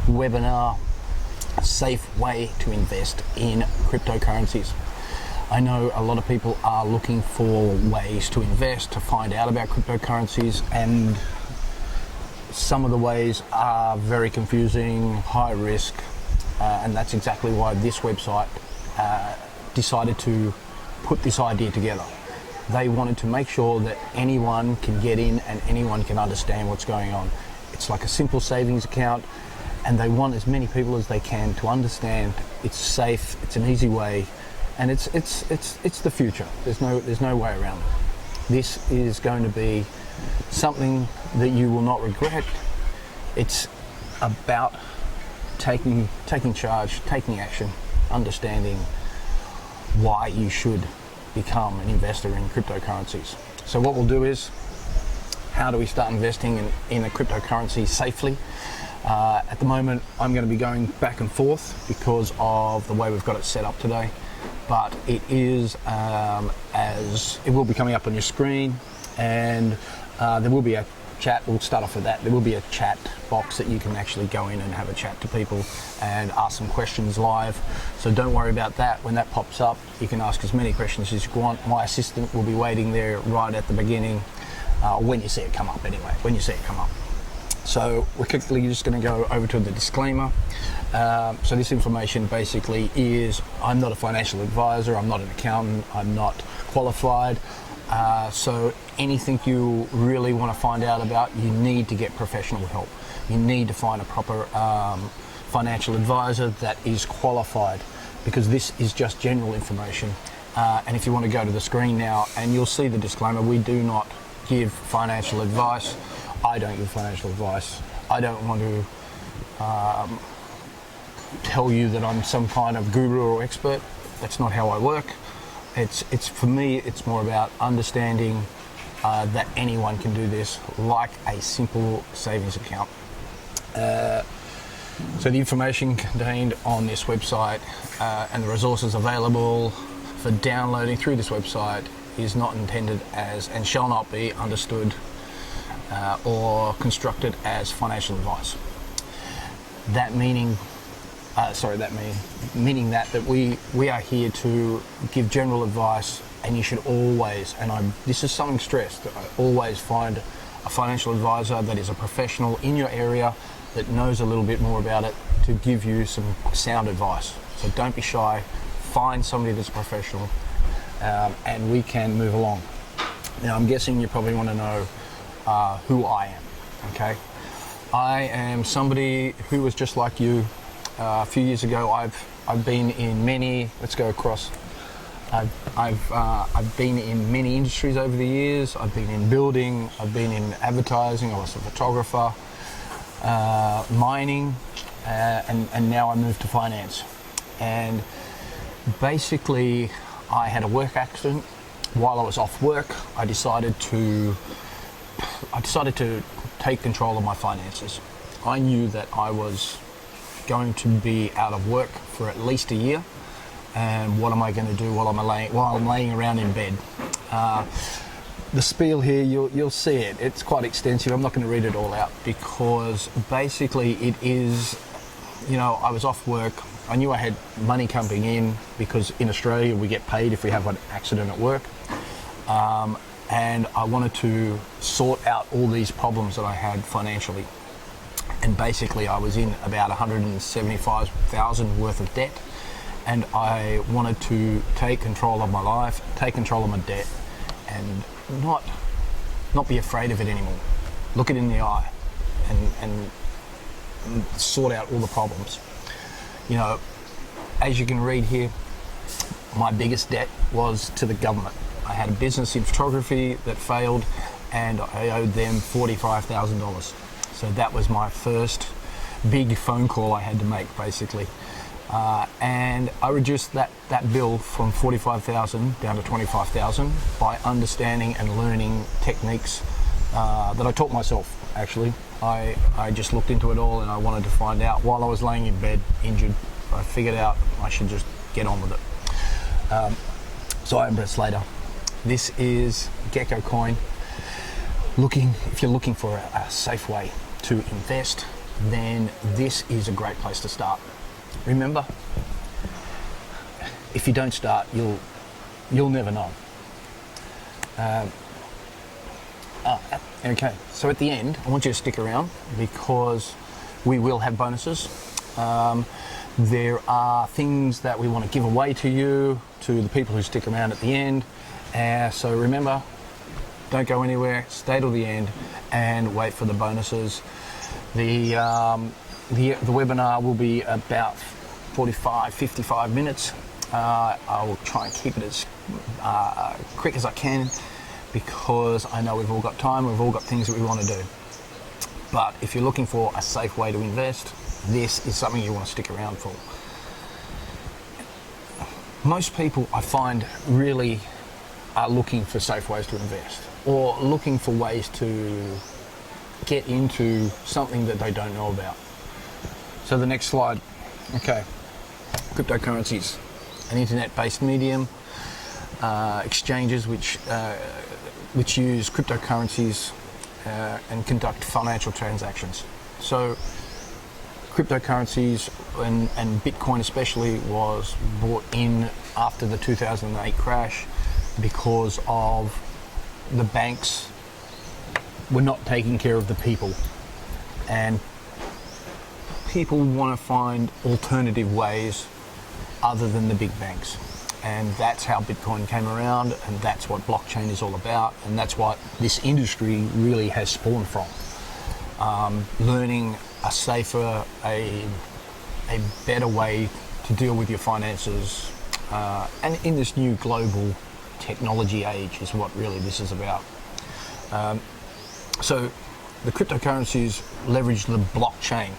webinar, a safe way to invest in cryptocurrencies. I know a lot of people are looking for ways to invest, to find out about cryptocurrencies, and some of the ways are very confusing, high risk, and that's exactly why this website decided to put this idea together. They wanted to make sure that anyone can get in and anyone can understand what's going on. It's like a simple savings account, and they want as many people as they can to understand it's safe, it's an easy way, and it's the future. There's no way around it. This is going to be something that you will not regret. It's about taking charge, taking action, understanding why you should become an investor in cryptocurrencies. So what we'll do is, how do we start investing in a cryptocurrency safely? At the moment, I'm going to be going back and forth because of the way we've got it set up today. But it is, as it will be coming up on your screen, and there will be a chat. We'll start off with that. There will be a chat box that you can actually go in and have a chat to people and ask some questions live. So don't worry about that. When that pops up, you can ask as many questions as you want. My assistant will be waiting there right at the beginning, when you see it come up anyway, when you see it come up. So we're quickly just going to go over to the disclaimer. So this information basically is, I'm not a financial advisor, I'm not an accountant, I'm not qualified. So anything you really want to find out about, you need to get professional help. You need to find a proper financial advisor that is qualified, because this is just general information. And if you want to go to the screen now, and you'll see the disclaimer, we do not give financial advice. I don't give financial advice. I don't want to tell you that I'm some kind of guru or expert. That's not how I work. It's for me, it's more about understanding that anyone can do this, like a simple savings account. So the information contained on this website and the resources available for downloading through this website is not intended as, and shall not be understood or constructed as financial advice. Meaning that we are here to give general advice, and you should always, and this is something stressed, always find a financial advisor that is a professional in your area that knows a little bit more about it to give you some sound advice. So don't be shy, find somebody that's a professional, and we can move along. Now I'm guessing you probably want to know who I am, okay? I am somebody who was just like you. A few years ago, I've been in many. Let's go across. I've been in many industries over the years. I've been in building. I've been in advertising. I was a photographer, mining, and now I moved to finance. And basically, I had a work accident. While I was off work, I decided to take control of my finances. I knew that I was going to be out of work for at least a year, and what am I going to do while I'm laying around in bed? The spiel here, you'll see it. It's quite extensive. I'm not going to read it all out, because basically it is, I was off work. I knew I had money coming in, because in Australia we get paid if we have an accident at work. And I wanted to sort out all these problems that I had financially. And basically I was in about $175,000 worth of debt, and I wanted to take control of my life, take control of my debt, and not be afraid of it anymore. Look it in the eye and sort out all the problems. As you can read here, my biggest debt was to the government. I had a business in photography that failed, and I owed them $45,000. So that was my first big phone call I had to make, basically. And I reduced that bill from $45,000 down to $25,000 by understanding and learning techniques that I taught myself, actually. I just looked into it all, and I wanted to find out while I was laying in bed, injured. I figured out I should just get on with it. So I am Brett Slater. This is Gecko Coin. If you're looking for a safe way to invest then this is a great place to start. Remember, if you don't start, you'll never know. Okay, so at the end, I want you to stick around because we will have bonuses. There are things that we want to give away to you, to the people who stick around at the end. So remember, don't go anywhere, stay till the end and wait for the bonuses. The webinar will be about 55 minutes. I will try and keep it as quick as I can because I know we've all got time, we've all got things that we want to do. But if you're looking for a safe way to invest, this is something you want to stick around for. Most people, I find, really are looking for safe ways to invest or looking for ways to get into something that they don't know about. So the next slide. Okay, cryptocurrencies, an internet-based medium, exchanges which use cryptocurrencies and conduct financial transactions. So cryptocurrencies and Bitcoin especially was brought in after the 2008 crash because of the banks were not taking care of the people, and people want to find alternative ways other than the big banks. And that's how Bitcoin came around, and that's what blockchain is all about, and that's what this industry really has spawned from. Learning a safer, a better way to deal with your finances, and in this new global technology age is what really this is about. So the cryptocurrencies leverage the blockchain.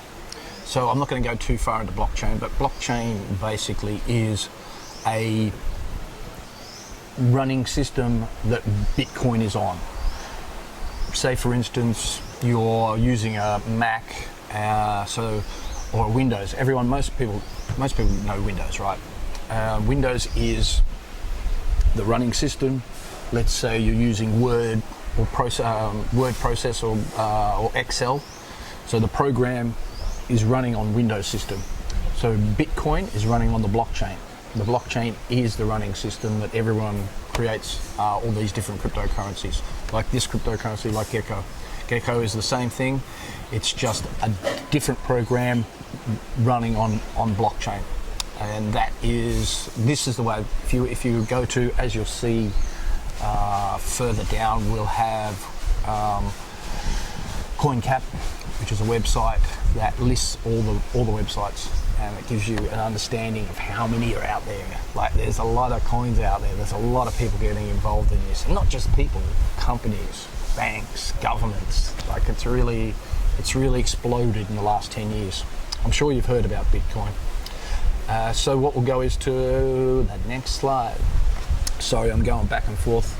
So I'm not going to go too far into blockchain, but blockchain basically is a running system that Bitcoin is on. Say for instance, you're using a Mac, or Windows. Most people know Windows, right? Windows is the running system. Let's say you're using Word process or Excel. So the program is running on Windows system. So Bitcoin is running on the blockchain. The blockchain is the running system that everyone creates all these different cryptocurrencies. Like this cryptocurrency, like Gecko. Gecko is the same thing. It's just a different program running on blockchain. And this is the way, if you go to, as you'll see further down, we'll have CoinCap, which is a website that lists all the websites, and it gives you an understanding of how many are out there. Like, there's a lot of coins out there. There's a lot of people getting involved in this, and not just people, companies, banks, governments. Like, it's really exploded in the last 10 years. I'm sure you've heard about Bitcoin. So what we'll go is to the next slide. Sorry, I'm going back and forth.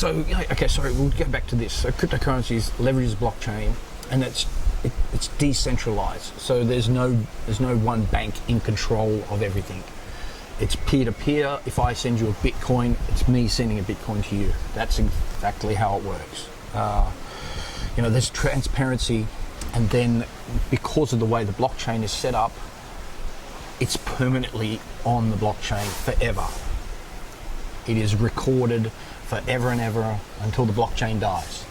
We'll get back to this. So cryptocurrencies leverages blockchain, and it's decentralized. So there's no one bank in control of everything. It's peer-to-peer. If I send you a Bitcoin, it's me sending a Bitcoin to you. That's exactly how it works. There's transparency, and then because of the way the blockchain is set up, it's permanently on the blockchain forever. It is recorded forever and ever until the blockchain dies.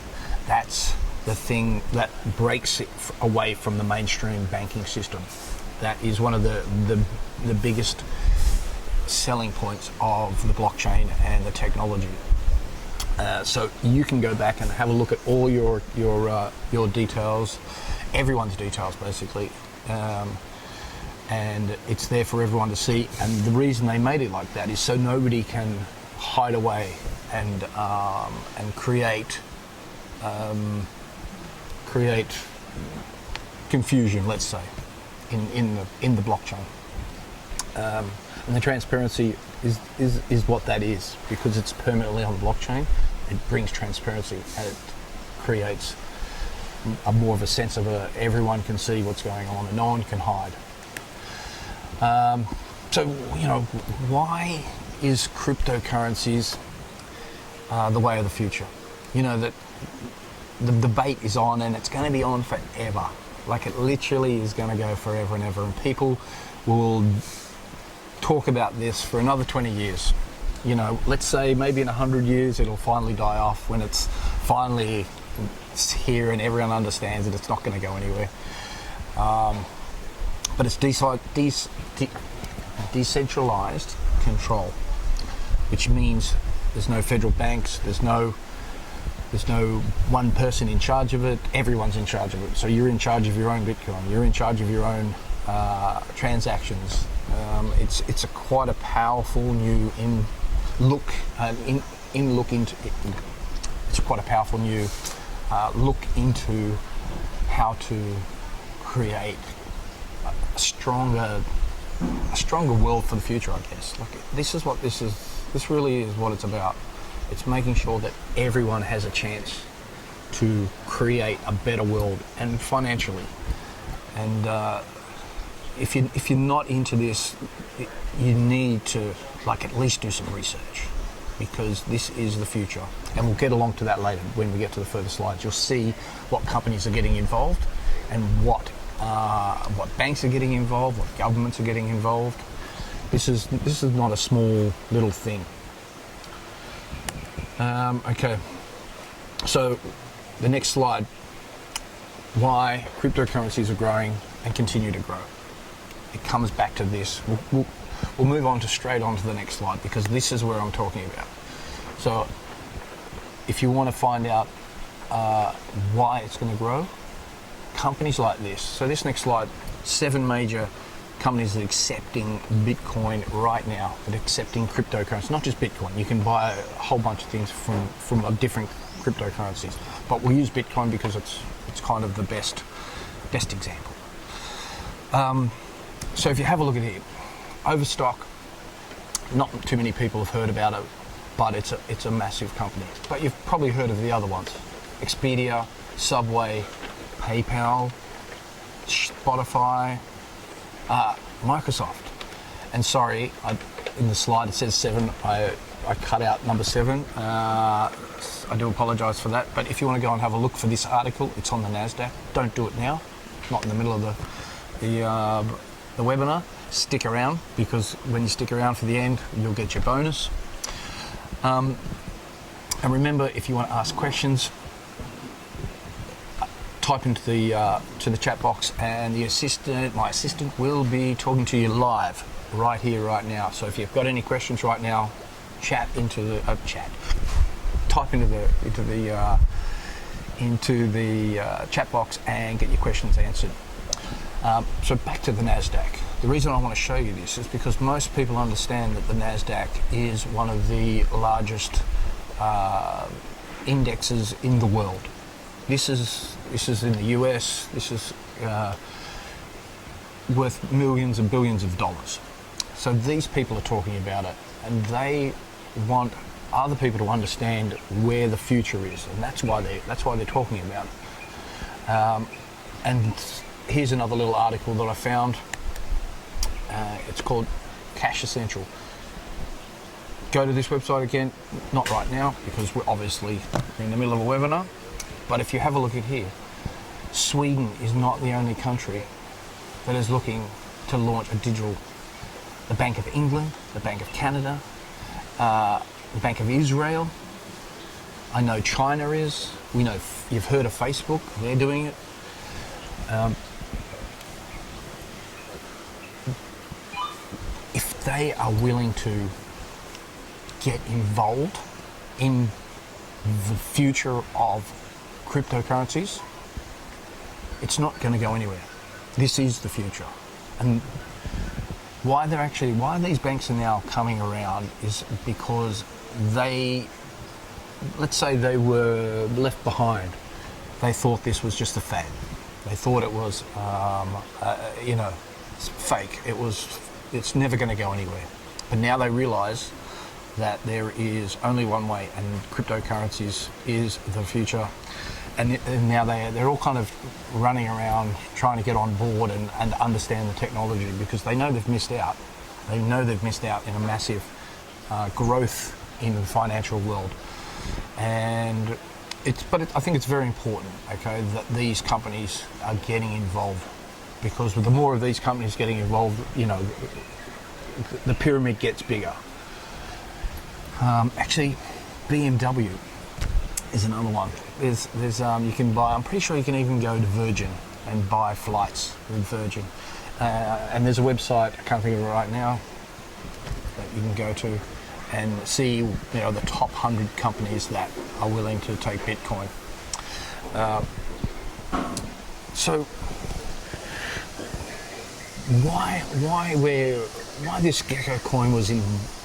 That's the thing that breaks it away from the mainstream banking system. That is one of the biggest selling points of the blockchain and the technology. So you can go back and have a look at all your details, everyone's details basically, and it's there for everyone to see. And the reason they made it like that is so nobody can hide away and create confusion, let's say, in the blockchain. And the transparency is what that is, because it's permanently on the blockchain. It brings transparency, and it creates a more of a sense of everyone can see what's going on and no one can hide. Why is cryptocurrencies the way of the future? That the debate is on, and it's going to be on forever. Like, it literally is going to go forever and ever, and people will talk about this for another 20 years. You know, let's say maybe in 100 years it'll finally die off, when it's finally here and everyone understands that it's not going to go anywhere. But it's decentralized control, which means there's no federal banks, there's no one person in charge of it, everyone's in charge of it. So you're in charge of your own Bitcoin, you're in charge of your own transactions. It's quite a powerful new it's quite a powerful new look into how to create a stronger world for the future, I guess. Like, this really is what it's about. It's making sure that everyone has a chance to create a better world, and financially. And if you're not into this, you need to at least do some research, because this is the future. And we'll get along to that later when we get to the further slides. You'll see what companies are getting involved, and what banks are getting involved, what governments are getting involved. This is not a small little thing. Okay, so the next slide, why cryptocurrencies are growing and continue to grow. It comes back to this. We'll move on straight on to the next slide, because this is where I'm talking about. So if you want to find out why it's going to grow, companies like this. So this next slide, 7 major companies that are accepting Bitcoin right now, that are accepting cryptocurrency, not just Bitcoin. You can buy a whole bunch of things from different cryptocurrencies, but we'll use Bitcoin because it's kind of the best example. So if you have a look at here, Overstock, not too many people have heard about it, but it's a massive company. But you've probably heard of the other ones: Expedia, Subway, PayPal, Spotify, Microsoft. And sorry, in the slide it says 7. I cut out number 7. I do apologise for that. But if you want to go and have a look for this article, it's on the NASDAQ. Don't do it now, not in the middle of the webinar. Stick around, because when you stick around for the end, you'll get your bonus. And remember, if you want to ask questions, type into the chat box, and my assistant will be talking to you live right here, right now. So if you've got any questions right now, type into the chat box and get your questions answered. So back to the NASDAQ. The reason I want to show you this is because most people understand that the NASDAQ is one of the largest indexes in the world. This is in the US. This is worth millions and billions of dollars. So these people are talking about it, and they want other people to understand where the future is, and that's why they're talking about it. And here's another little article that I found. It's called Cash Essential. Go to this website again, not right now because we're obviously in the middle of a webinar, but if you have a look at here, Sweden is not the only country that is looking to launch a digital. The Bank of England, the Bank of Canada, the Bank of Israel. I know China is. We know, you've heard of Facebook, they're doing it. If they are willing to get involved in the future of cryptocurrencies, it's not going to go anywhere. This is the future. And why these banks are now coming around is because let's say they were left behind. They thought this was just a fad. They thought it was, fake. It's never going to go anywhere. But now they realise that there is only one way, and cryptocurrencies is the future. And now they're all kind of running around trying to get on board and understand the technology, because they know they've missed out. They know they've missed out in a massive growth in the financial world. And I think it's very important, okay, that these companies are getting involved, because with the more of these companies getting involved, the pyramid gets bigger. Actually, BMW is another one. There's you can buy. I'm pretty sure you can even go to Virgin and buy flights with Virgin. And there's a website, I can't think of it right now, that you can go to and see the top 100 companies that are willing to take Bitcoin. So why this Gecko coin was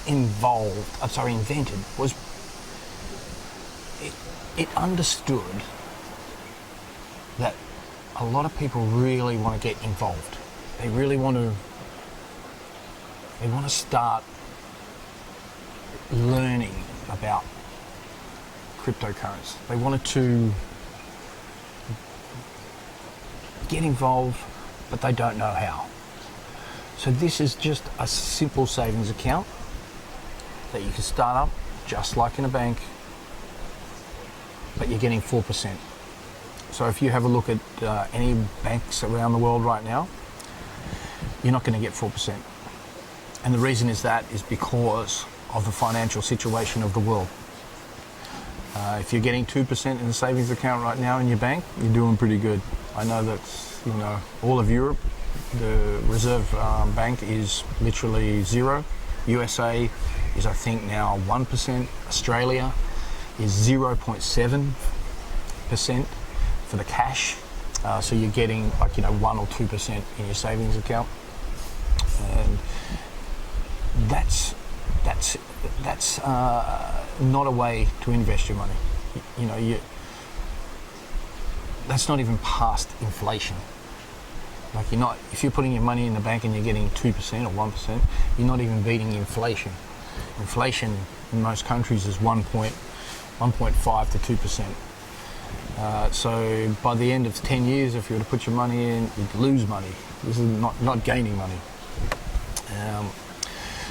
invented was it understood that a lot of people really want to get involved. They really want to start learning about cryptocurrency. They wanted to get involved, but they don't know how. So this is just a simple savings account that you can start up just like in a bank, but you're getting 4%. So if you have a look at any banks around the world right now, you're not going to get 4%. And the reason is because of the financial situation of the world. If you're getting 2% in the savings account right now in your bank, you're doing pretty good. I know that all of Europe, the Reserve Bank is literally 0. USA is, I think, now 1%. Australia is 0.7% for the cash. So you're getting 1 or 2% in your savings account, and that's not a way to invest your money. That's not even past inflation. If you're putting your money in the bank and you're getting 2% or 1%, you're not even beating inflation. Inflation in most countries is 1.5 to 2%. So by the end of 10 years, if you were to put your money in, you'd lose money. This is not gaining money.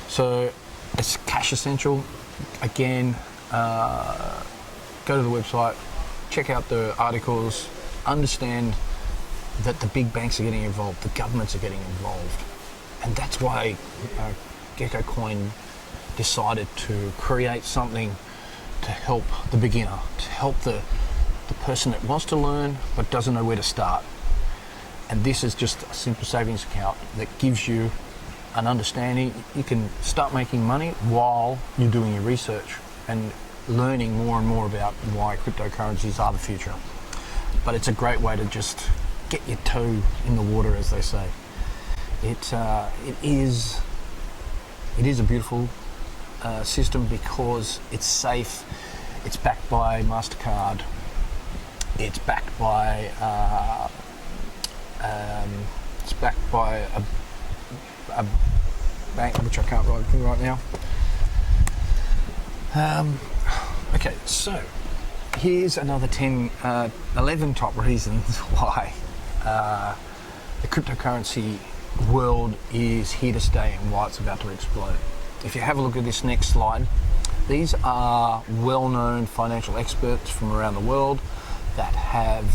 So it's cash essential. Again, go to the website, check out the articles, understand that the big banks are getting involved, the governments are getting involved. And that's why Gecko Coin decided to create something to help the beginner, to help the person that wants to learn but doesn't know where to start. And this is just a simple savings account that gives you an understanding. You can start making money while you're doing your research and learning more and more about why cryptocurrencies are the future. But it's a great way to just get your toe in the water, as they say. It is a beautiful system because it's safe. It's backed by MasterCard. It's backed by a bank which I can't write right now. Okay, so here's another 11 top reasons why the cryptocurrency world is here to stay and why it's about to explode. If you have a look at this next slide, these are well-known financial experts from around the world that have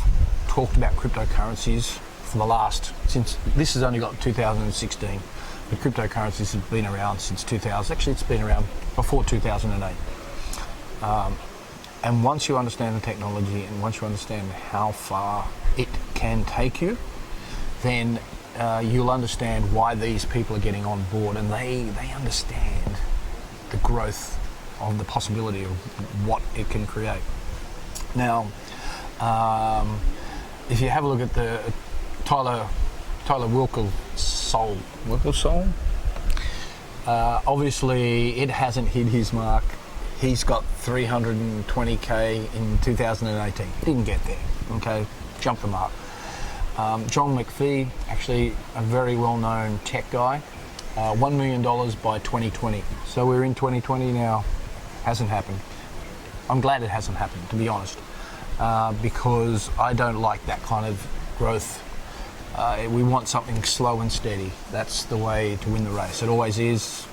talked about cryptocurrencies for since this has only got 2016, but cryptocurrencies have been around since 2000. Actually, it's been around before 2008. And once you understand the technology and once you understand how far it can take you, then you'll understand why these people are getting on board, and they understand the growth of the possibility of what it can create. Now, if you have a look at the Tyler Wilkelsole, obviously it hasn't hit his mark. He's got 320k in 2018. Didn't get there. Okay, jumped the mark. John McPhee, actually a very well-known tech guy, $1 million by 2020. So we're in 2020 now. Hasn't happened. I'm glad it hasn't happened, to be honest, because I don't like that kind of growth. We want something slow and steady. That's the way to win the race. It always is.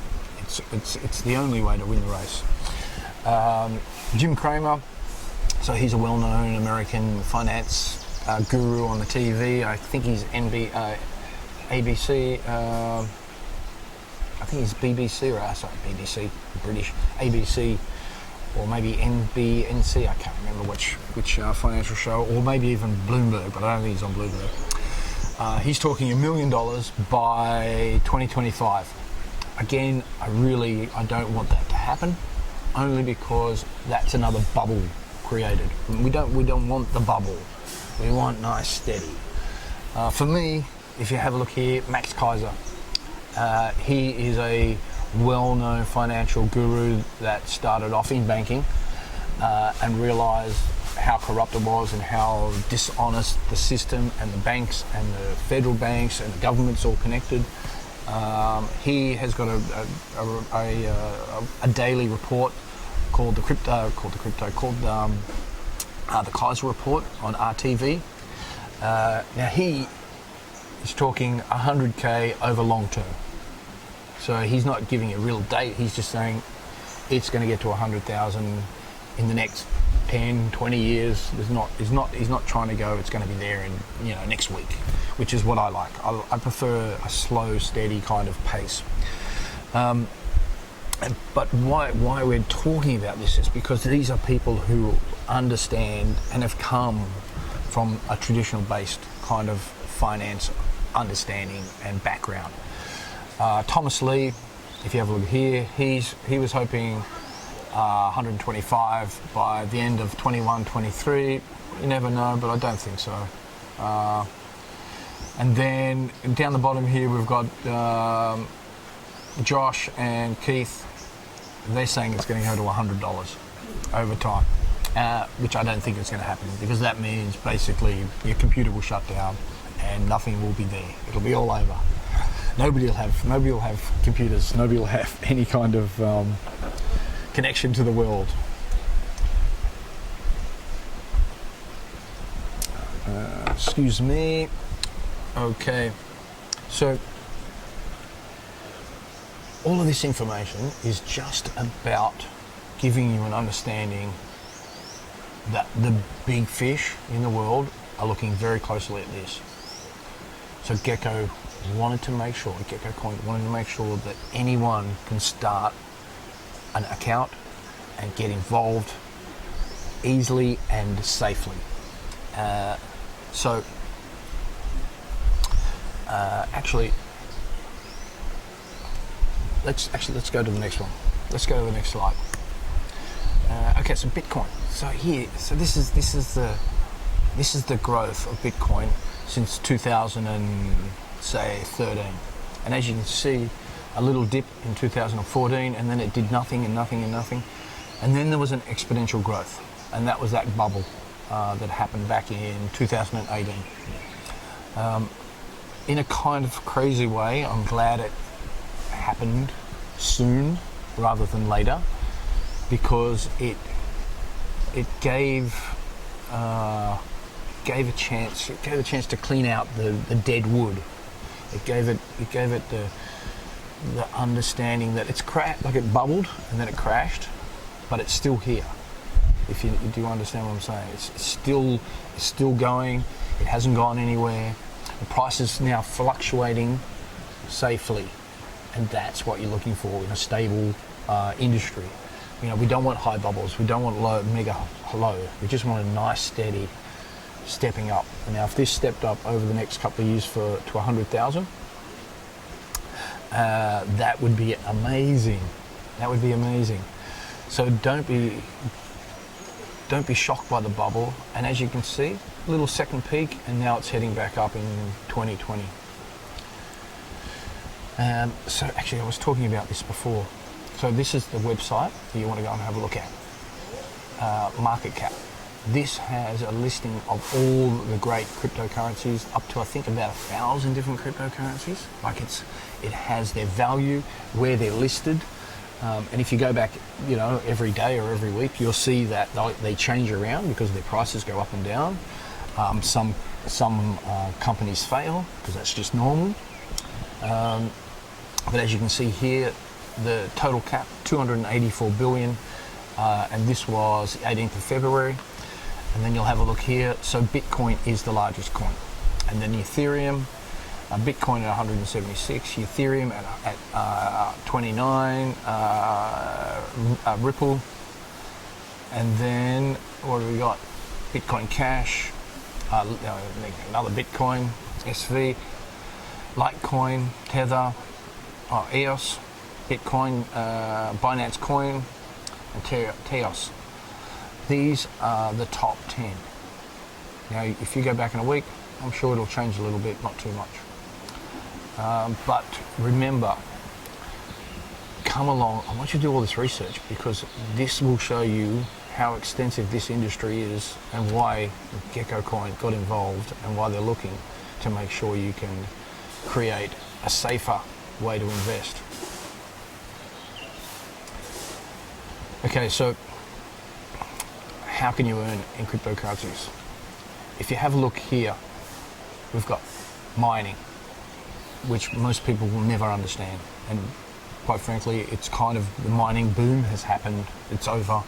It's the only way to win the race. Jim Cramer, So he's a well-known American finance guru on the TV. I think he's ABC. I think he's BBC BBC, British, ABC, or maybe NBNC. I can't remember which financial show, or maybe even Bloomberg, but I don't think he's on Bloomberg. He's talking $1 million by 2025. Again, I don't want that to happen, only because that's another bubble created. We don't want the bubble. We want nice, steady. For me, if you have a look here, Max Kaiser. He is a well-known financial guru that started off in banking and realised how corrupt it was and how dishonest the system and the banks and the federal banks and the government's all connected. He has got a daily report called the Kaiser Report on RTV. Now he is talking 100k over long term. So he's not giving a real date. He's just saying it's going to get to 100,000 in the next 10, 20 years. He's not trying to go, it's going to be there in next week, which is what I like. I prefer a slow, steady kind of pace. But why we're talking about this is because these are people who understand and have come from a traditional based kind of finance understanding and background. Thomas Lee, if you have a look here, he was hoping 125 by the end of 21-23. You never know, but I don't think so. And then down the bottom here we've got Josh and Keith. They're saying it's going to go to $100 over time, which I don't think is going to happen, because that means basically your computer will shut down and nothing will be there. It'll be all over. Nobody will have computers. Nobody will have any kind of connection to the world. Excuse me. Okay, so all of this information is just about giving you an understanding that the big fish in the world are looking very closely at this. So Gecko Coin wanted to make sure that anyone can start an account and get involved easily and safely. Let's go to the next one. Let's go to the next slide. Okay, so Bitcoin. This is the growth of Bitcoin since 2013, and as you can see, a little dip in 2014, and then it did nothing and nothing and nothing, and then there was an exponential growth, and that was that bubble that happened back in 2018. In a kind of crazy way, I'm glad it happened soon rather than later, because it gave a chance to clean out the dead wood. It gave it the understanding that it's like it bubbled and then it crashed, but it's still here. Do you understand what I'm saying? It's still going. It hasn't gone anywhere. The price is now fluctuating safely, and that's what you're looking for in a stable industry. We don't want high bubbles. We don't want mega low. We just want a nice, steady stepping up. And now, if this stepped up over the next couple of years to 100,000, that would be amazing. That would be amazing. So don't be shocked by the bubble. And as you can see, a little second peak, and now it's heading back up in 2020. So actually, I was talking about this before. So this is the website that you want to go and have a look at. Market cap. This has a listing of all the great cryptocurrencies, up to I think about 1,000 different cryptocurrencies. It has their value, where they're listed, and if you go back, every day or every week, you'll see that they change around because their prices go up and down. Some companies fail because that's just normal. But as you can see here, the total cap 284 billion, and this was 18th of February. and then you'll have a look here. So Bitcoin is the largest coin, and then Ethereum, Bitcoin at 176, Ethereum at 29, Ripple, and then what do we got? Bitcoin Cash, another Bitcoin, SV, Litecoin, Tether, EOS, Bitcoin, Binance Coin, and Teos. These are the top 10. Now, if you go back in a week, I'm sure it'll change a little bit, not too much. But remember, come along. I want you to do all this research, because this will show you how extensive this industry is and why Gecko Coin got involved and why they're looking to make sure you can create a safer way to invest. Okay, so how can you earn in cryptocurrencies? If you have a look here, we've got mining, which most people will never understand. And quite frankly, it's kind of, the mining boom has happened, it's over.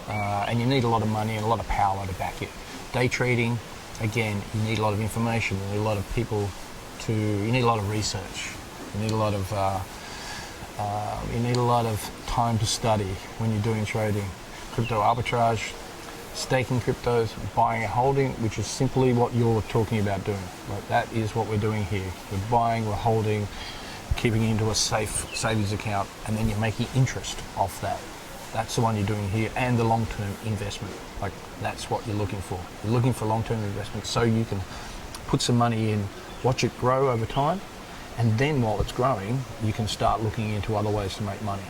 And you need a lot of money and a lot of power to back it. Day trading, again, you need a lot of information, you need a lot of people you need a lot of research, you need a lot of time to study when you're doing trading. Crypto arbitrage, staking cryptos, buying and holding, which is simply what you're talking about doing. Right? That is what we're doing here. We're buying, we're holding, keeping it into a safe savings account, and then you're making interest off that. That's the one you're doing here, and the long-term investment. Like, that's what you're looking for. You're looking for long-term investment so you can put some money in, watch it grow over time, and then while it's growing, you can start looking into other ways to make money.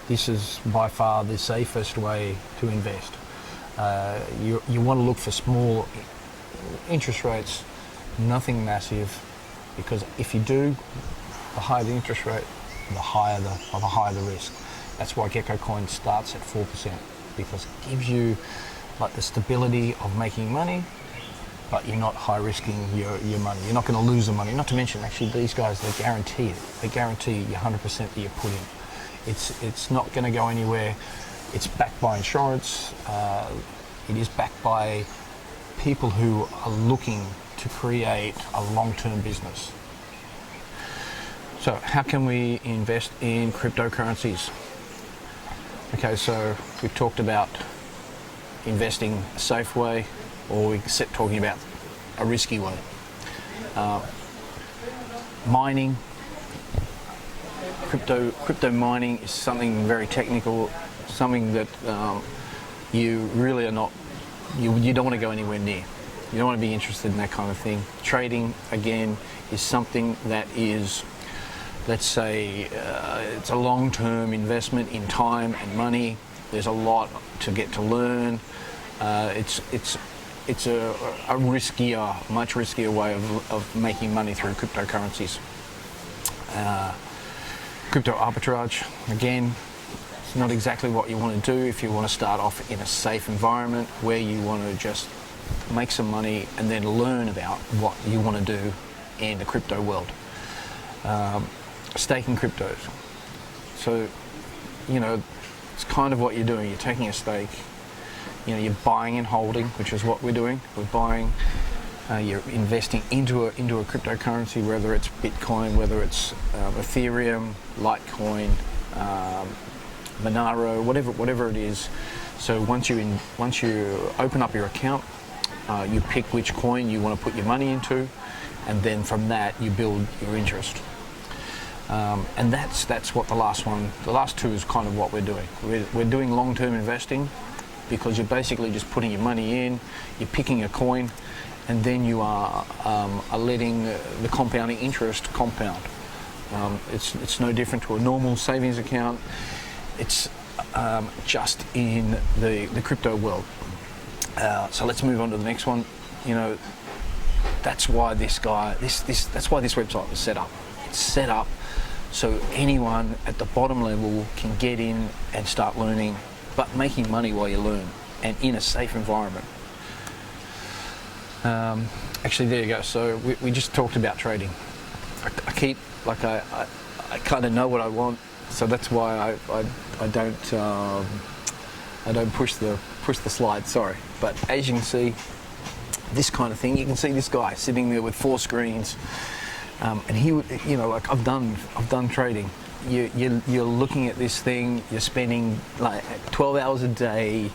This is by far the safest way to invest. You want to look for small interest rates, nothing massive, because if you do, the higher the interest rate, the higher the risk. That's why Gecko Coin starts at 4%, because it gives you like the stability of making money, but you're not high risking your money. You're not going to lose the money. Not to mention, actually, these guys, they guarantee it. They guarantee you 100% that you put in. It's not going to go anywhere. It's backed by insurance. It is backed by people who are looking to create a long-term business. So how can we invest in cryptocurrencies? Okay, so we've talked about investing a safe way, or we sit talking about a risky way. Mining, crypto mining is something very technical, something that you really are not, you don't want to go anywhere near. You don't want to be interested in that kind of thing. Trading, again, is something that is, let's say, it's a long-term investment in time and money. There's a lot to get to learn. It's a riskier, much riskier way of making money through cryptocurrencies. Crypto arbitrage, again, it's not exactly what you want to do if you want to start off in a safe environment where you want to just make some money and then learn about what you want to do in the crypto world. Staking cryptos. So, it's kind of what you're doing. You're taking a stake, you're buying and holding, which is what we're doing. We're buying, you're investing into a cryptocurrency, whether it's Bitcoin, whether it's Ethereum, Litecoin, Monero, whatever it is. So once you open up your account, you pick which coin you want to put your money into, and then from that you build your interest. And that's what the last two is kind of what we're doing. We're doing long-term investing, because you're basically just putting your money in, you're picking a coin, and then you are letting the compounding interest compound. It's no different to a normal savings account. It's just in the crypto world. So let's move on to the next one. That's why this website was set up. It's set up so anyone at the bottom level can get in and start learning, but making money while you learn, and in a safe environment. Actually, there you go. So we just talked about trading. I kind of know what I want, so that's why I don't push the slide. Sorry. But as you can see, this kind of thing, you can see this guy sitting there with 4 screens, and he would, you know, like I've done trading. You're looking at this thing, you're spending like 12 hours a day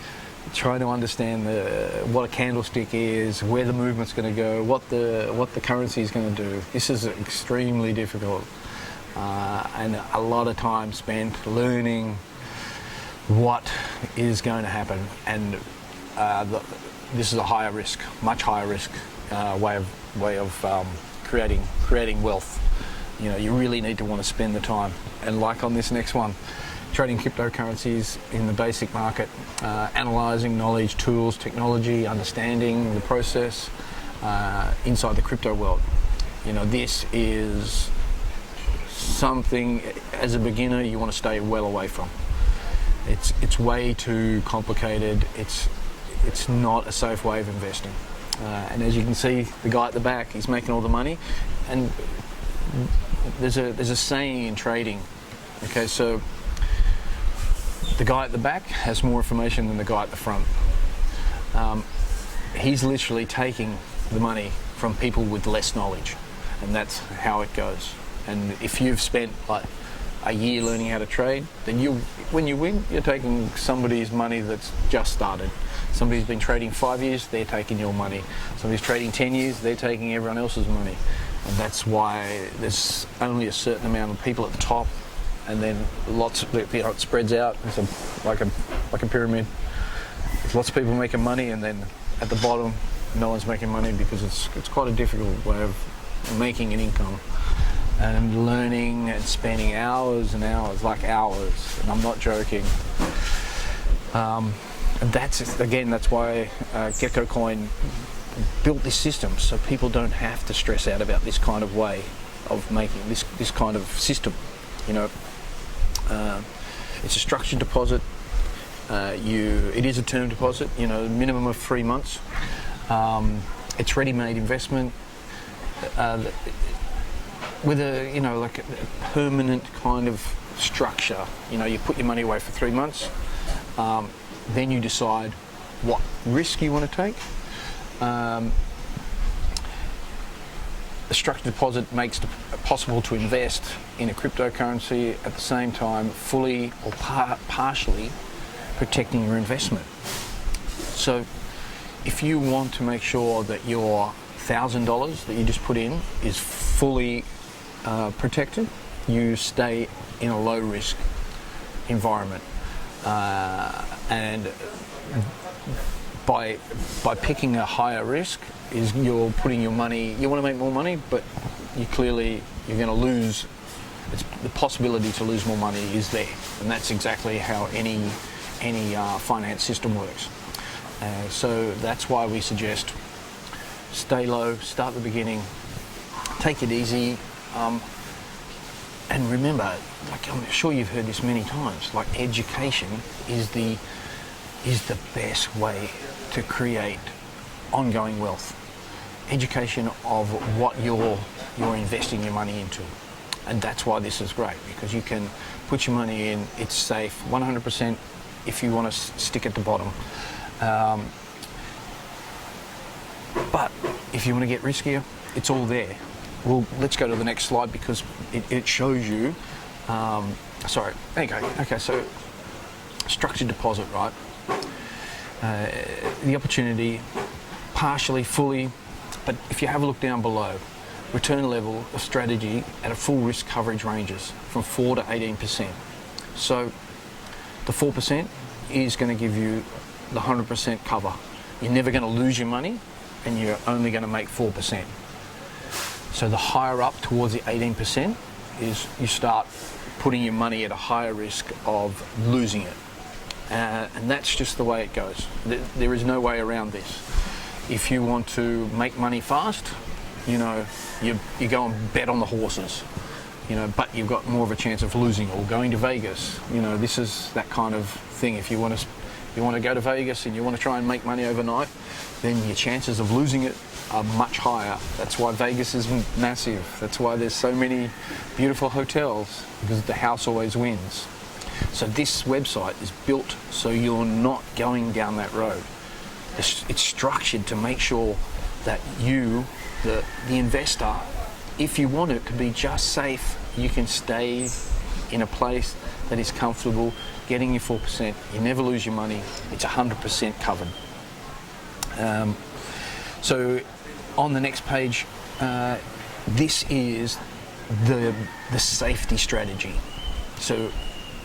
trying to understand what a candlestick is, where the movement's going to go, what the currency is going to do. This is extremely difficult, and a lot of time spent learning what is going to happen. And this is a higher risk, much higher risk way of creating wealth. You know, you really need to want to spend the time. And like on this next one, trading cryptocurrencies in the basic market, analysing knowledge, tools, technology, understanding the process inside the crypto world. You know, this is something as a beginner you want to stay well away from. It's way too complicated. It's not a safe way of investing. And as you can see, the guy at the back, he's making all the money. And there's a saying in trading. Okay, so the guy at the back has more information than the guy at the front. He's literally taking the money from people with less knowledge, and that's how it goes. And if you've spent like a year learning how to trade, then when you win, you're taking somebody's money that's just started. Somebody's been trading 5 years, they're taking your money. Somebody's trading 10 years, they're taking everyone else's money. And that's why there's only a certain amount of people at the top, and then lots of, you know, it spreads out. It's like a pyramid. There's lots of people making money, and then at the bottom, no one's making money, because it's quite a difficult way of making an income. And learning and spending hours and hours, like hours, and I'm not joking. And that's why Gecko Coin built this system, so people don't have to stress out about this kind of way of making this kind of system. You know, it's a structured deposit. It is a term deposit. You know, minimum of 3 months. It's ready-made investment with like a permanent kind of structure. You know, you put your money away for 3 months. Then you decide what risk you want to take. The structured deposit makes it possible to invest in a cryptocurrency at the same time fully or partially protecting your investment. So if you want to make sure that your $1,000 that you just put in is fully protected, you stay in a low risk environment. And by picking a higher risk, is you're putting your money, you want to make more money, but you're going to lose. The possibility to lose more money is there, and that's exactly how any finance system works. So that's why we suggest stay low, start at the beginning, take it easy, and remember, like I'm sure you've heard this many times, like education is the best way to create ongoing wealth. Education of what you're investing your money into. And that's why this is great, because you can put your money in, it's safe, 100% if you want to stick at the bottom. But if you want to get riskier, it's all there. Well, let's go to the next slide, because it shows you, sorry, there you go. Okay, so structured deposit, right? The opportunity, partially, fully, but if you have a look down below, return level of strategy at a full risk coverage ranges from 4 to 18%. So the 4% is going to give you the 100% cover. You're never going to lose your money, and you're only going to make 4%. So the higher up towards the 18% is you start putting your money at a higher risk of losing it. And that's just the way it goes. There is no way around this. If you want to make money fast, you know, you go and bet on the horses, you know, but you've got more of a chance of losing. Or going to Vegas, you know, this is that kind of thing. If you want to go to Vegas and you want to try and make money overnight, then your chances of losing it are much higher. That's why Vegas is massive. That's why there's so many beautiful hotels, because the house always wins. So this website is built so you're not going down that road. it's structured to make sure that you, the investor, if you want it to be just safe, you can stay in a place that is comfortable, getting your 4%. You never lose your money. It's 100% covered. So on the next page, this is the safety strategy. So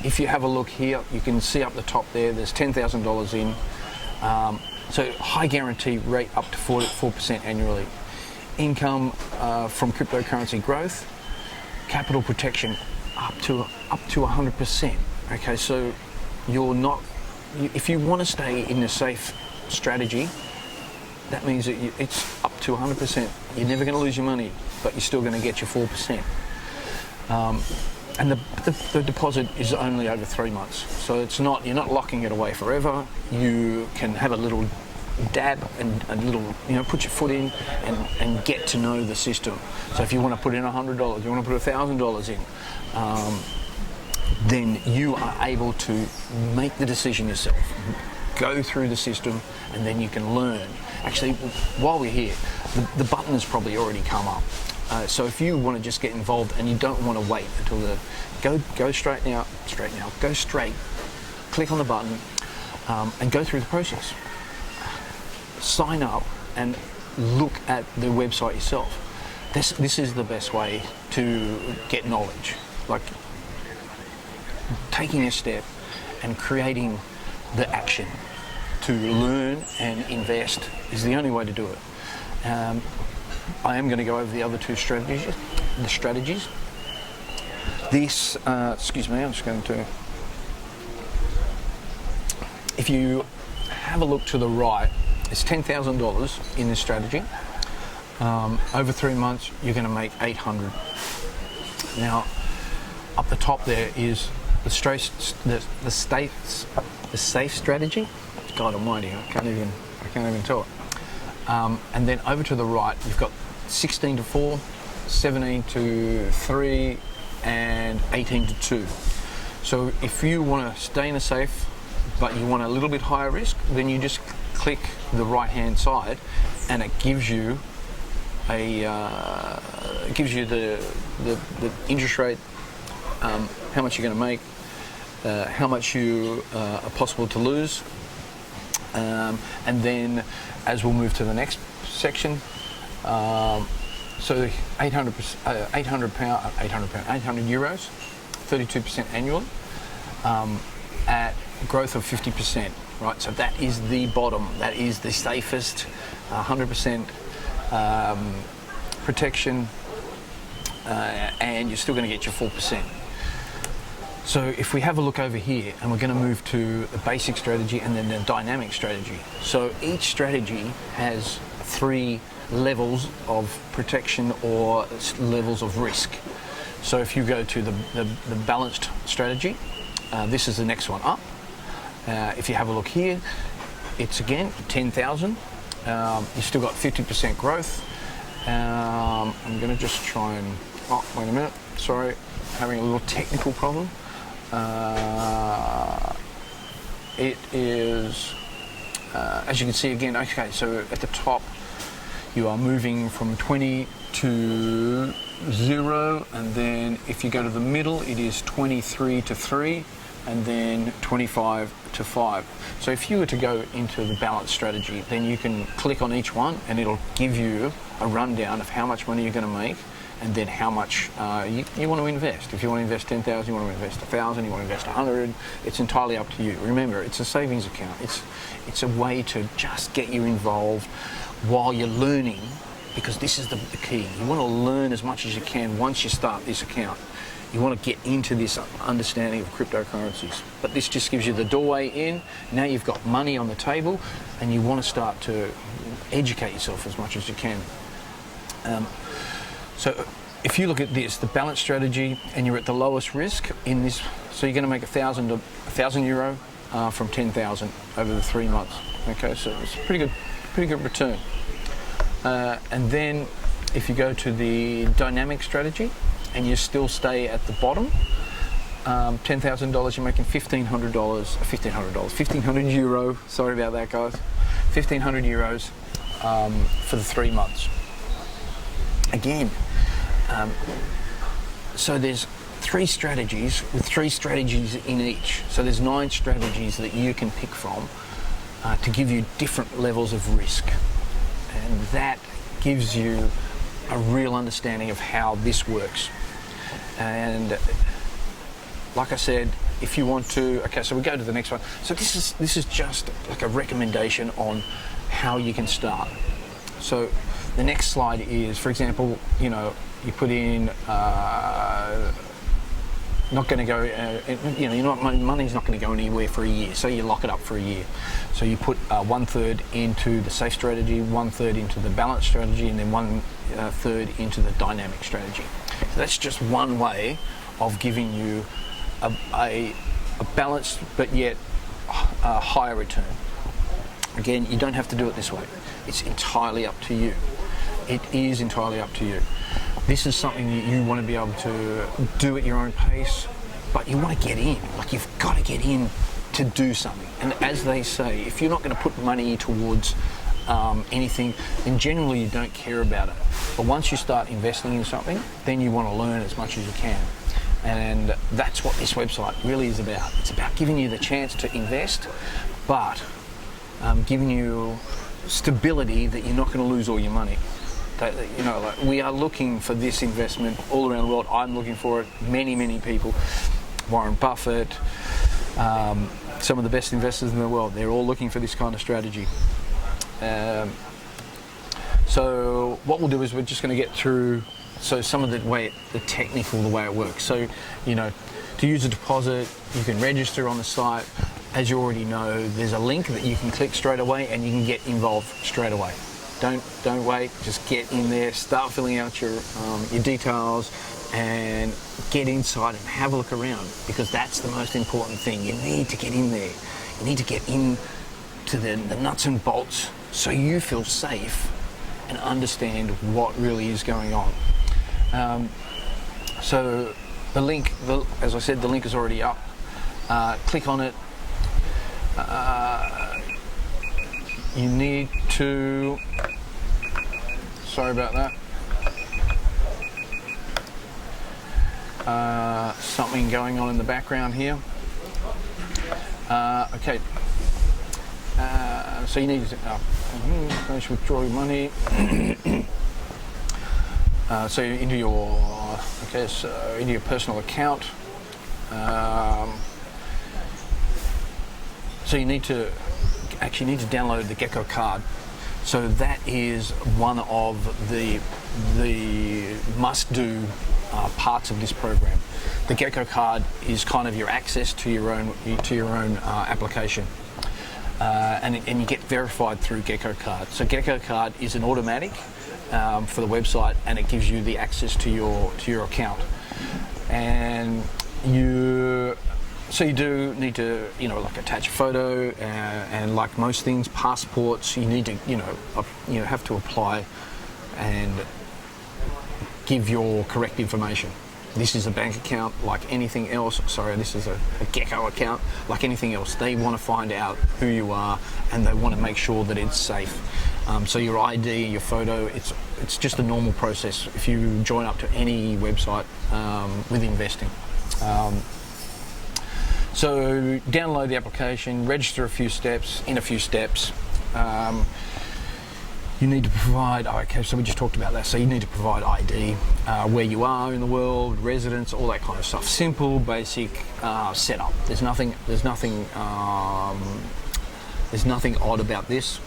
if you have a look here, you can see up the top there's $10,000 in. So high guarantee rate up to 4% annually. Income from cryptocurrency growth, capital protection up to 100%. Okay, so if you want to stay in the safe strategy, that means that it's up to 100%. You're never going to lose your money, but you're still going to get your 4%. And the deposit is only over 3 months, so you're not locking it away forever. You can have a little dab and a little, put your foot in and get to know the system. So if you want to put in $100, you want to put $1,000 in, then you are able to make the decision yourself, go through the system, and then you can learn. Actually, while we're here, the button has probably already come up. So if you want to just get involved and you don't want to wait until go straight now, go straight, click on the button, and go through the process. Sign up and look at the website yourself. This is the best way to get knowledge. Like taking a step and creating the action to learn and invest is the only way to do it. I am going to go over the other two strategies. This, excuse me, I'm just going to. If you have a look to the right, it's $10,000 in this strategy. Over 3 months, you're going to make $800. Now, up the top there is the safe strategy. God Almighty, I can't even tell it. And then over to the right, you've got 16 to 4, 17 to 3, and 18 to 2. So if you want to stay in a safe, but you want a little bit higher risk, then you just click the right-hand side, and it gives you the interest rate, how much you're going to make, how much you are possible to lose, and then as we'll move to the next section, so 800 euros, 32% annually, at growth of 50%, right? So that is the bottom, that is the safest, 100% protection, and you're still going to get your 4%. So if we have a look over here, and we're going to move to the basic strategy and then the dynamic strategy. So each strategy has 3 levels of protection or levels of risk. So if you go to the balanced strategy, this is the next one up. If you have a look here, it's again 10,000. You've still got 50% growth. I'm going to just try and, oh, wait a minute, sorry, having a little technical problem. It is, as you can see again, okay, so at the top you are moving from 20 to 0, and then if you go to the middle it is 23 to 3, and then 25 to 5. So if you were to go into the balance strategy, then you can click on each one and it'll give you a rundown of how much money you're going to make, and then how much you want to invest. If you want to invest 10,000, you want to invest 1,000, you want to invest 100, it's entirely up to you. Remember, it's a savings account. It's a way to just get you involved while you're learning, because this is the key. You want to learn as much as you can once you start this account. You want to get into this understanding of cryptocurrencies. But this just gives you the doorway in. Now you've got money on the table, and you want to start to educate yourself as much as you can. So if you look at this, the balance strategy, and you're at the lowest risk in this, so you're going to make €1,000 from 10,000 over the 3 months. Okay, so it's a pretty good return. And then if you go to the dynamic strategy, and you still stay at the bottom, $10,000, you're making €1,500. Sorry about that, guys. 1,500 euros for the 3 months. Again, so there's 3 strategies with 3 strategies in each. So there's 9 strategies that you can pick from to give you different levels of risk. And that gives you a real understanding of how this works. And like I said, if you want to, okay, so we go to the next one. So this is just like a recommendation on how you can start. So the next slide is, for example, you put in not going to go, money's not going to go anywhere for a year, so you lock it up for a year. So you put 1/3 into the safe strategy, 1/3 into the balanced strategy, and then 1/3 into the dynamic strategy. So that's just one way of giving you a balanced but yet a higher return. Again, you don't have to do it this way. It's entirely up to you. It is entirely up to you. This is something that you want to be able to do at your own pace, but you want to get in. Like, you've got to get in to do something. And as they say, if you're not going to put money towards anything, then generally you don't care about it. But once you start investing in something, then you want to learn as much as you can. And that's what this website really is about. It's about giving you the chance to invest, but giving you stability that you're not going to lose all your money. Like, we are looking for this investment all around the world. I'm looking for it. Many people. Warren Buffett, some of the best investors in the world, they're all looking for this kind of strategy. So what we'll do is we're just going to get through some of the way it works. So, to use a deposit, you can register on the site. As you already know, there's a link that you can click straight away and you can get involved straight away. Don't wait, just get in there, start filling out your details and get inside and have a look around, because that's the most important thing. You need to get in there. You need to get into the nuts and bolts so you feel safe and understand what really is going on. So the link, as I said, the link is already up. Click on it. You need to, sorry about that, something going on in the background here. Okay, so you need to finish withdraw your money. So into your into your personal account. So you need to download the Gecko card. So that is one of the must-do parts of this program. The Gecko card is kind of your access to your own application, and you get verified through Gecko card. So Gecko card is an automatic for the website, and it gives you the access to your account. And you do need to, like, attach a photo, and like most things, passports, you need to, have to apply and give your correct information. This is a bank account like anything else. Sorry, this is a Gecko account like anything else. They want to find out who you are, and they want to make sure that it's safe. So your ID, your photo, it's just a normal process if you join up to any website with investing. So download the application, register in a few steps. You need to provide, so we just talked about that. So you need to provide ID, where you are in the world, residence, all that kind of stuff. Simple, basic setup. There's nothing odd about this.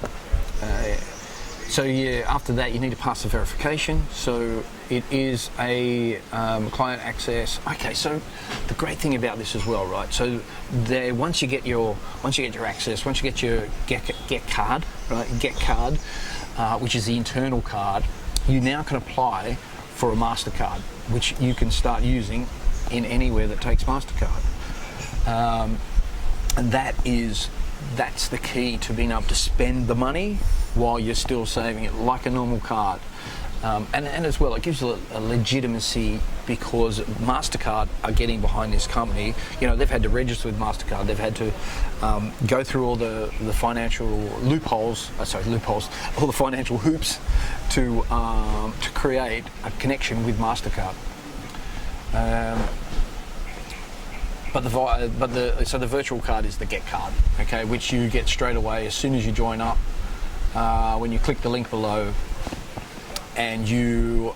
After that, you need to pass the verification. So it is a client access. Okay, so the great thing about this as well, right? So once you get your access, once you get your get card, which is the internal card, you now can apply for a MasterCard, which you can start using in anywhere that takes MasterCard. And that's the key to being able to spend the money while you're still saving it like a normal card. and as well, it gives you a legitimacy because MasterCard are getting behind this company. You know, they've had to register with MasterCard. They've had to go through all the financial loopholes, all the financial hoops to create a connection with MasterCard. So the virtual card is the get card, okay, which you get straight away as soon as you join up. When you click the link below, and you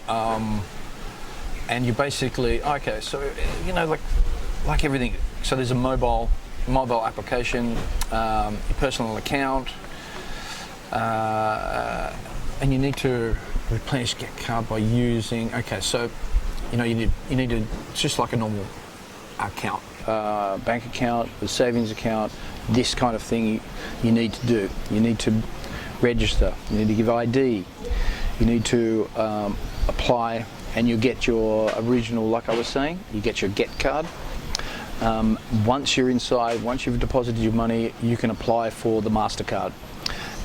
basically, okay, so you know, like everything. So there's a mobile application, your personal account, and you need to replenish get card by using. Okay, so you know you need to, it's just like a normal account, bank account, a savings account, this kind of thing you need to do. You need to register. You need to give ID. You need to apply, and you get your original, like I was saying, you get your get card. Once you're inside, once you've deposited your money, you can apply for the MasterCard.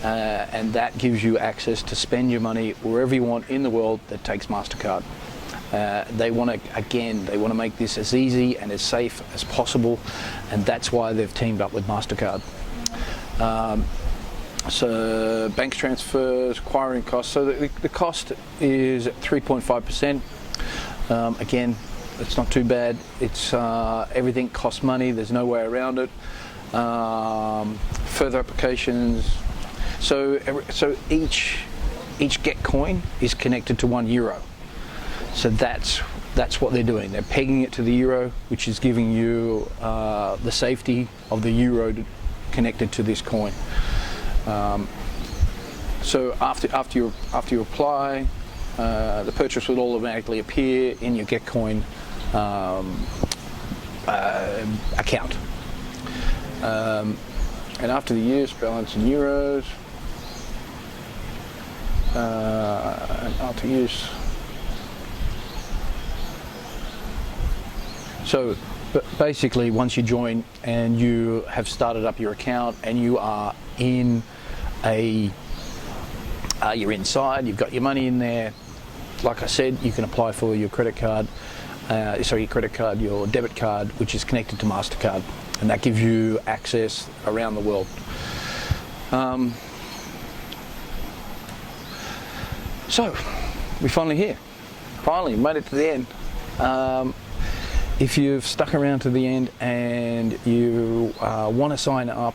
And that gives you access to spend your money wherever you want in the world that takes MasterCard. They want to make this as easy and as safe as possible, and that's why they've teamed up with MasterCard. So bank transfers, acquiring costs. So the cost is 3.5%. Again, it's not too bad. It's everything costs money. There's no way around it. Further applications. So each get coin is connected to €1. So that's what they're doing. They're pegging it to the euro, which is giving you the safety of the euro connected to this coin. So after you apply, the purchase will automatically appear in your GetCoin account. And after the use, balance in euros. And after use. So basically, once you join and you have started up your account and you are in you're inside, you've got your money in there, like I said, you can apply for your credit card, your debit card, which is connected to MasterCard, and that gives you access around the world. So, we're finally here. Finally, made it to the end. If you've stuck around to the end and you want to sign up,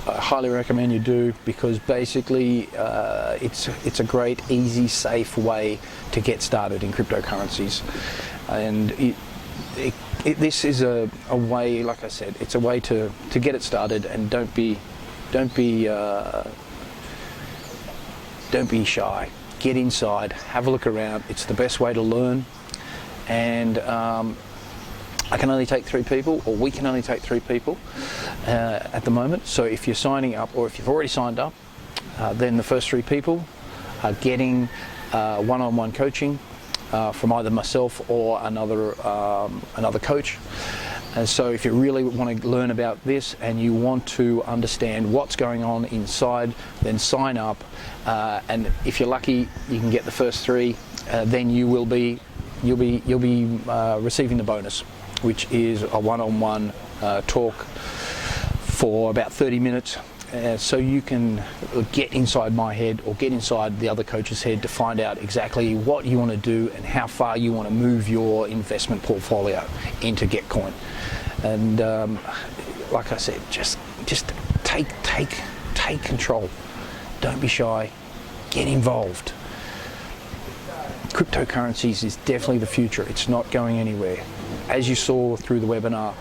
I highly recommend you do, because basically it's a great, easy, safe way to get started in cryptocurrencies. And this is a way, like I said, it's a way to get it started, and don't be shy. Get inside, have a look around. It's the best way to learn. And I can only take 3 people, or we can only take 3 people at the moment. So if you're signing up, or if you've already signed up, then the first 3 people are getting one-on-one coaching from either myself or another coach. And so if you really want to learn about this and you want to understand what's going on inside, then sign up. And if you're lucky, you can get the first 3. Then you'll be receiving the bonus, which is a one-on-one talk for about 30 minutes. So you can get inside my head or get inside the other coach's head to find out exactly what you want to do and how far you want to move your investment portfolio into GetCoin. And like I said, just take control. Don't be shy. Get involved. Cryptocurrencies is definitely the future. It's not going anywhere. As you saw through the webinar,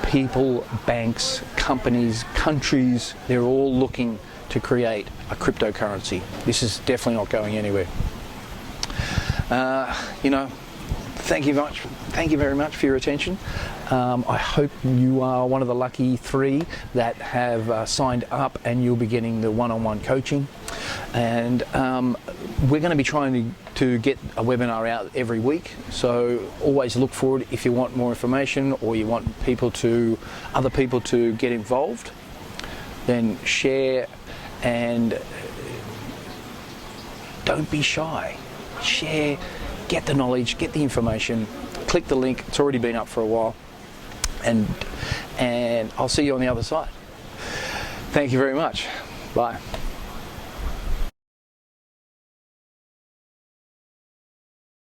people, banks, companies, countries, they're all looking to create a cryptocurrency. This is definitely not going anywhere. Thank you very much for your attention. I hope you are one of the lucky 3 that have signed up, and you'll be getting the one-on-one coaching. And we're going to be trying to get a webinar out every week, so always look forward. If you want more information, or you want other people to get involved, then share, and don't be shy. share, get the knowledge, get the information, click the link. It's already been up for a while, and I'll see you on the other side. Thank you very much. Bye.